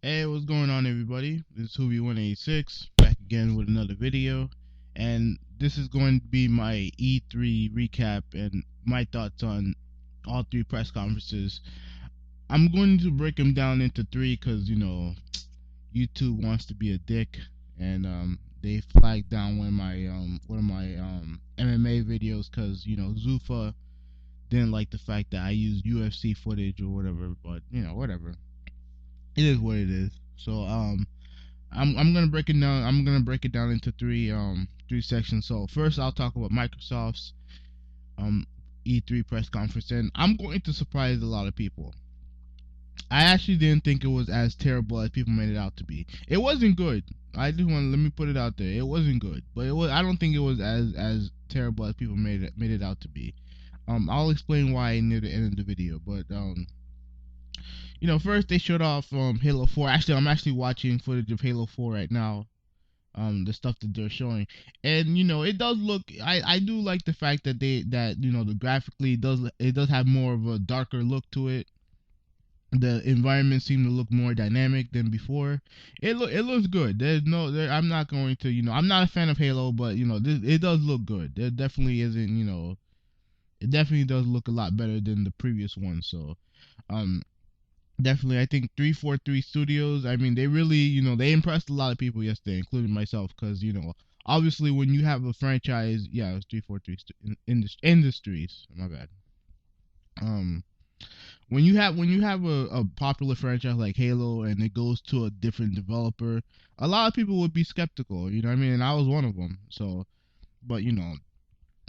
Hey, what's going on, everybody? This is Hoovy186 back again with another video, and this is going to be my E3 recap and my thoughts on all three press conferences. I'm going to break them down into three because YouTube wants to be a dick, and they flagged down one of my MMA videos because Zuffa didn't like the fact that I used UFC footage or whatever, but whatever. It is what it is. So I'm gonna break it down. I'm gonna break it down into three sections. So first, I'll talk about Microsoft's um E3 press conference, and I'm going to surprise a lot of people. I actually didn't think it was as terrible as people made it out to be. It wasn't good. I just want to let me put it out there. It wasn't good, but it was. I don't think it was as terrible as people made it out to be. I'll explain why near the end of the video, but first they showed off Halo 4. Actually, I'm actually watching footage of Halo 4 right now. The stuff that they're showing, and it does look. I do like the fact that the graphically it does have more of a darker look to it. The environment seem to look more dynamic than before. It looks good. I'm not going to I'm not a fan of Halo, but it does look good. There definitely isn't it definitely does look a lot better than the previous one. So um definitely, I think 343 Studios. I mean, they really, they impressed a lot of people yesterday, including myself, because obviously, when you have a franchise, yeah, it's 343 Industries. My bad. Um, when you have a popular franchise like Halo and it goes to a different developer, a lot of people would be skeptical. You know what I mean? And I was one of them. So, but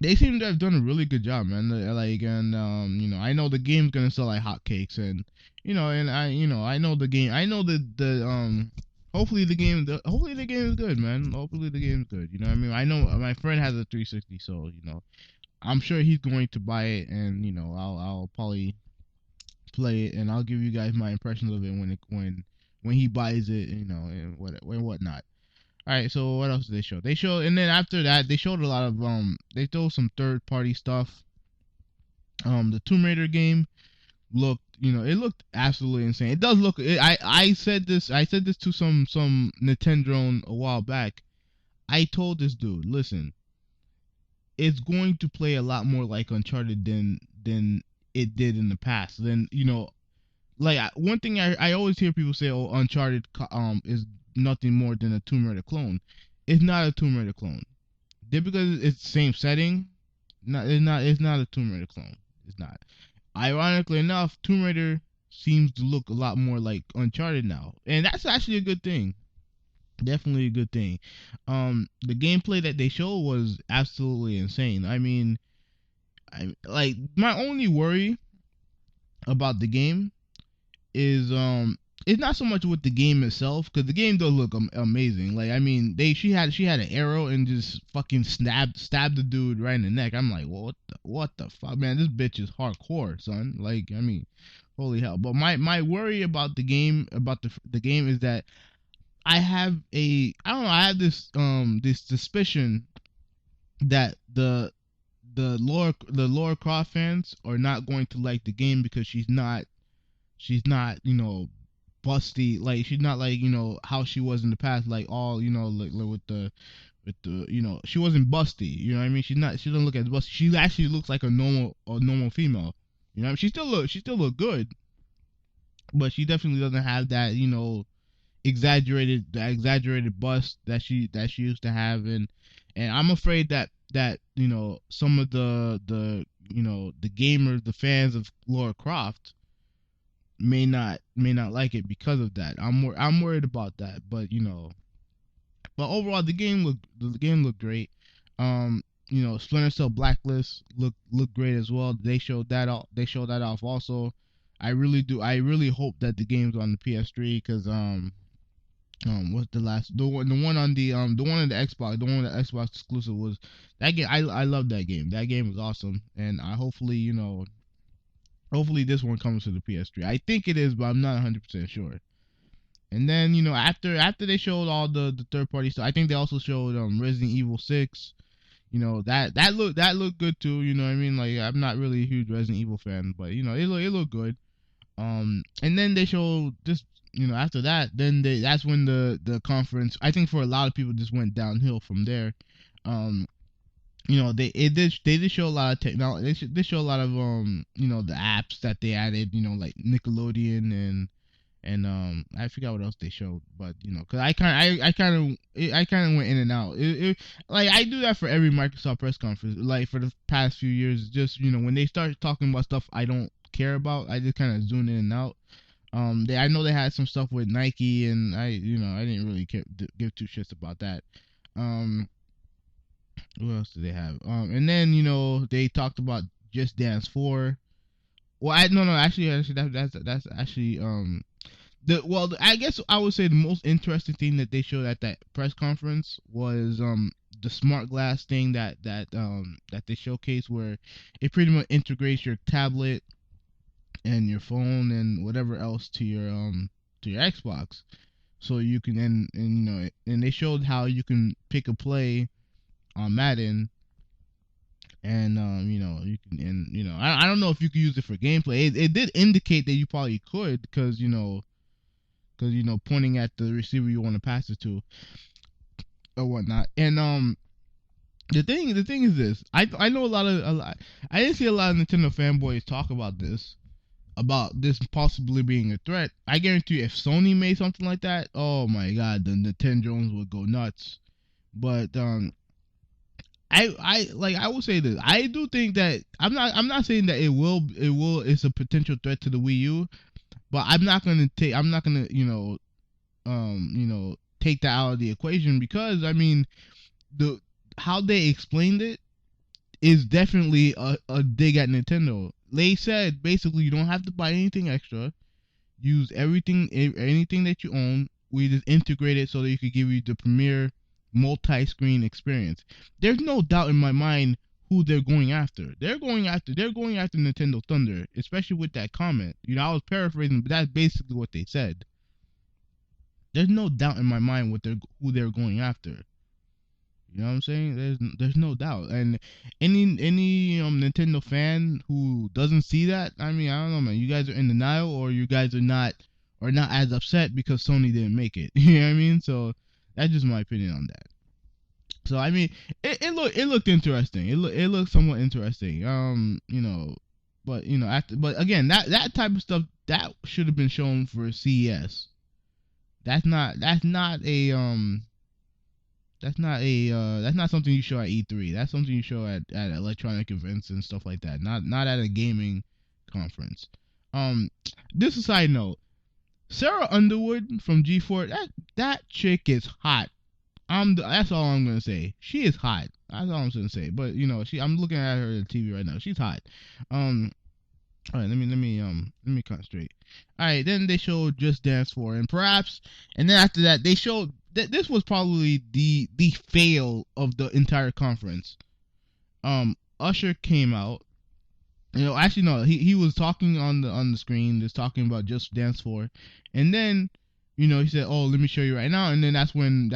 they seem to have done a really good job, man. Like, and I know the game's gonna sell like hotcakes, and I know the game. I know the hopefully the game is good, man. Hopefully the game is good. You know what I mean? I know my friend has a 360, so I'm sure he's going to buy it, and I'll probably play it, and I'll give you guys my impressions of it when he buys it, and whatnot. All right, so what else did they show? They showed, and then after that, they showed a lot of they showed some third party stuff. The Tomb Raider game looked, it looked absolutely insane. It does look. I said this. I said this to some Nintendo a while back. I told this dude, listen, it's going to play a lot more like Uncharted than it did in the past. Then like one thing I always hear people say, oh, Uncharted is nothing more than a Tomb Raider clone. It's not a Tomb Raider clone. Just because it's the same setting, it's not a Tomb Raider clone. It's not. Ironically enough, Tomb Raider seems to look a lot more like Uncharted now, and that's actually a good thing. Definitely a good thing. The gameplay that they showed was absolutely insane. I mean, like my only worry about the game is it's not so much with the game itself, because the game does look amazing. Like, I mean, she had an arrow and just fucking stabbed the dude right in the neck. I'm like, well, what the fuck, man? This bitch is hardcore, son. Like, I mean, holy hell. But my worry about the game is that I have this suspicion that the Laura Croft fans are not going to like the game because she's not busty, like she's not like how she was in the past, like all like with the she wasn't busty, you know what I mean? She doesn't look as busty. She actually looks like a normal female, she still look good, but she definitely doesn't have that exaggerated bust that she used to have. And I'm afraid that some of the gamers, the fans of Laura Croft may not like it because of that. I'm worried about that, but overall the game looked great. Splinter Cell Blacklist looked great as well. They showed that off also. I really hope that the game's on the PS3, because what's the one on the Xbox, the one the Xbox exclusive was that game. I love that game. That game was awesome, and I hopefully this one comes to the PS3. I think it is, but I'm not 100% sure. And then after they showed all the third party stuff, I think they also showed Resident Evil 6. That looked good too. You know what I mean? Like, I'm not really a huge Resident Evil fan, but it looked good. And then they showed just, after that, then that's when the conference, I think, for a lot of people, just went downhill from there. Um, they did show a lot of technology. They show a lot of the apps that they added, like Nickelodeon, and I forgot what else they showed, but because I kind of went in and out. Like, I do that for every Microsoft press conference, like for the past few years. Just, when they start talking about stuff I don't care about, I just kind of zone in and out. I know they had some stuff with Nike, and I didn't really give two shits about that. Um, what else did they have? And then they talked about Just Dance 4. Well, I no no actually that's actually I guess I would say the most interesting thing that they showed at that press conference was the smart glass thing that they showcased, where it pretty much integrates your tablet and your phone and whatever else to your Xbox, so you can, and they showed how you can pick a play on Madden, and you can, and I don't know if you could use it for gameplay. It did indicate that you probably could, because pointing at the receiver you want to pass it to or whatnot. And the thing is this: I know a lot. I didn't see a lot of Nintendo fanboys talk about this possibly being a threat. I guarantee you, if Sony made something like that, oh my god, then the Nintendo would go nuts. But I will say this: I do think that I'm not saying that it's a potential threat to the Wii U, but I'm not gonna take that out of the equation, because I mean, the how they explained it is definitely a dig at Nintendo. They said basically you don't have to buy anything extra. Use anything that you own. We just integrate it so that you could give you the premier multi-screen experience. There's no doubt in my mind who they're going after. They're going after Nintendo Thunder, especially with that comment. I was paraphrasing, but that's basically what they said. There's no doubt in my mind who they're going after. You know what I'm saying? There's no doubt. And any Nintendo fan who doesn't see that, I mean, I don't know, man. You guys are in denial, or you guys are not as upset because Sony didn't make it. You know what I mean? So that's just my opinion on that. So I mean, it looked interesting. It looked somewhat interesting. But but again, that type of stuff that should have been shown for CES. That's not something you show at E3. That's something you show at electronic events and stuff like that. Not at a gaming conference. This is a side note. Sarah Underwood from G4, that chick is hot. That's all I'm gonna say. She is hot. That's all I'm gonna say. But I'm looking at her on the TV right now. She's hot. All right, let me concentrate. All right, then they showed Just Dance 4, and then after that they showed that this was probably the fail of the entire conference. Usher came out. Actually no, he was talking on the screen, just talking about Just Dance 4, and then he said, "Oh, let me show you right now," and then that's when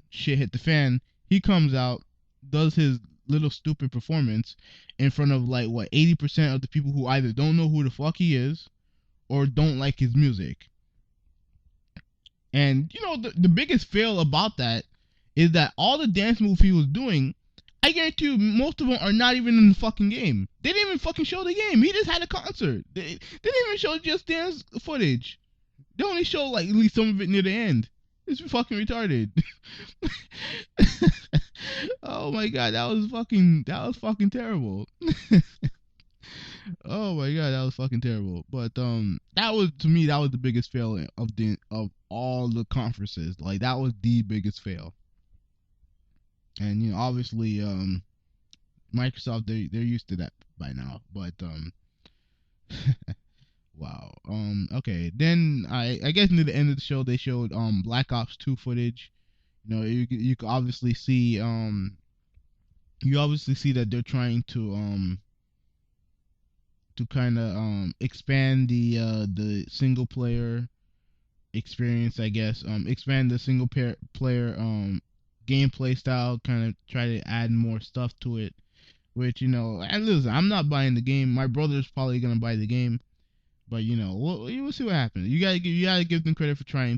shit hit the fan. He comes out, does his little stupid performance in front of 80% of the people who either don't know who the fuck he is or don't like his music. And the biggest fail about that is that all the dance moves he was doing, I guarantee you, most of them are not even in the fucking game. They didn't even fucking show the game. He just had a concert. They didn't even show Just Dance footage. They only show at least some of it near the end. It's fucking retarded. Oh my god, that was fucking terrible. Oh my god, that was fucking terrible. But that was, to me, that was the biggest fail of all the conferences. That was the biggest fail. And obviously Microsoft, they're used to that by now. But wow. Okay. Then I guess near the end of the show they showed Black Ops 2 footage. You can obviously see that they're trying to kind of expand the single player experience, I guess. Expand the single player gameplay style, kind of try to add more stuff to it. Which and listen, I'm not buying the game. My brother's probably gonna buy the game. But we'll see what happens. You gotta give them credit for try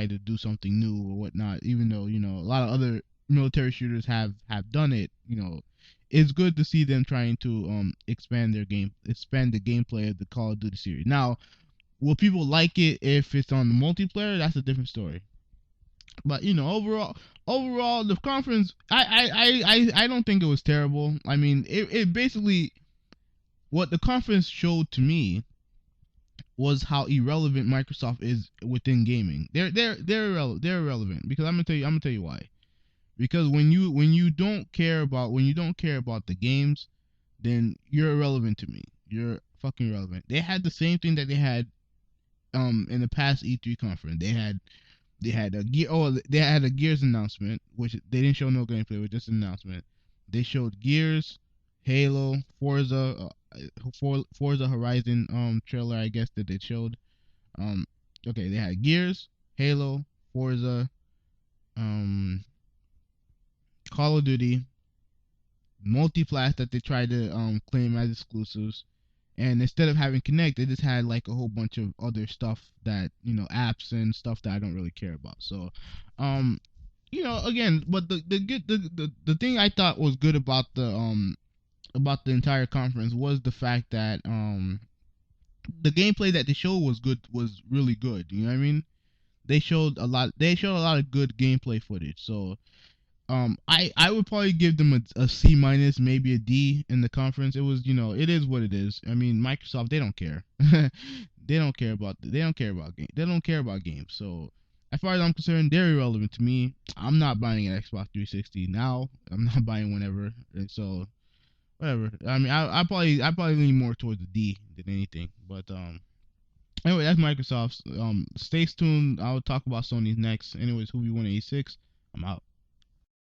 to do something new or whatnot. Even though a lot of other military shooters have done it. It's good to see them trying to expand the gameplay of the Call of Duty series. Now, will people like it if it's on the multiplayer? That's a different story. But overall, the conference, I don't think it was terrible. I mean, it basically, what the conference showed to me was how irrelevant Microsoft is within gaming. They're irrelevant because I'm gonna tell you why. Because when you don't care about the games, then you're irrelevant to me. You're fucking irrelevant. They had the same thing that they had in the past E3 conference. They had a Gears announcement, which they didn't show no gameplay. It was just an announcement. They showed Gears, Halo, Forza Horizon trailer, I guess, that they showed. Um, okay, they had Gears, Halo, Forza, um, Call of Duty, Multiplat that they tried to claim as exclusives, and instead of having Kinect, they just had like a whole bunch of other stuff that apps and stuff that I don't really care about. So, um, again, but the thing I thought was good about the entire conference was the fact that the gameplay that they showed was really good. You know what I mean? They showed a lot of good gameplay footage. So I would probably give them a C minus, maybe a D in the conference. It is what it is. I mean, Microsoft, they don't care. They don't care about games. So as far as I'm concerned, they're irrelevant to me. I'm not buying an Xbox 360 now. I'm not buying whenever. And so whatever. I mean, I probably lean more towards the D than anything. But anyway, that's Microsoft's. Stay tuned. I'll talk about Sony's next. Anyways, who we want 86. I'm out.